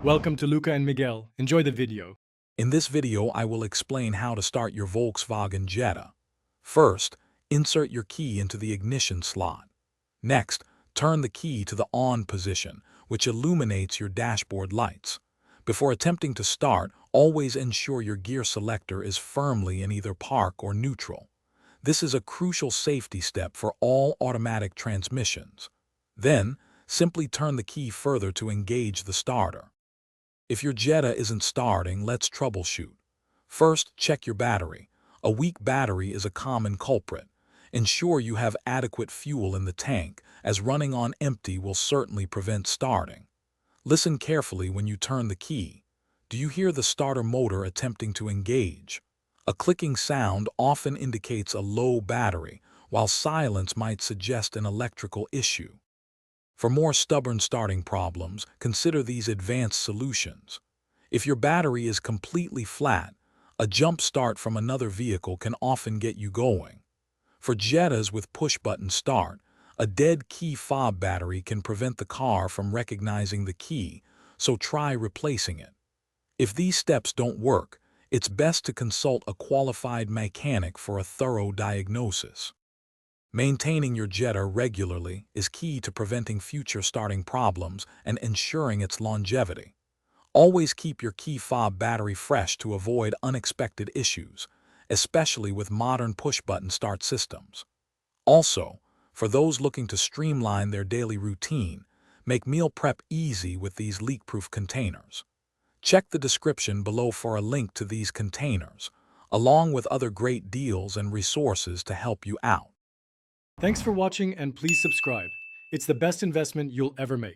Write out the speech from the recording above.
Welcome to Luca and Miguel. Enjoy the video. In this video, I will explain how to start your Volkswagen Jetta. First, insert your key into the ignition slot. Next, turn the key to the on position, which illuminates your dashboard lights. Before attempting to start, always ensure your gear selector is firmly in either park or neutral. This is a crucial safety step for all automatic transmissions. Then, simply turn the key further to engage the starter. If your Jetta isn't starting, let's troubleshoot. First, check your battery. A weak battery is a common culprit. Ensure you have adequate fuel in the tank, as running on empty will certainly prevent starting. Listen carefully when you turn the key. Do you hear the starter motor attempting to engage? A clicking sound often indicates a low battery, while silence might suggest an electrical issue. For more stubborn starting problems, consider these advanced solutions. If your battery is completely flat, a jump start from another vehicle can often get you going. For Jettas with push-button start, a dead key fob battery can prevent the car from recognizing the key, so try replacing it. If these steps don't work, it's best to consult a qualified mechanic for a thorough diagnosis. Maintaining your Jetta regularly is key to preventing future starting problems and ensuring its longevity. Always keep your key fob battery fresh to avoid unexpected issues, especially with modern push-button start systems. Also, for those looking to streamline their daily routine, make meal prep easy with these leak-proof containers. Check the description below for a link to these containers, along with other great deals and resources to help you out. Thanks for watching and please subscribe. It's the best investment you'll ever make.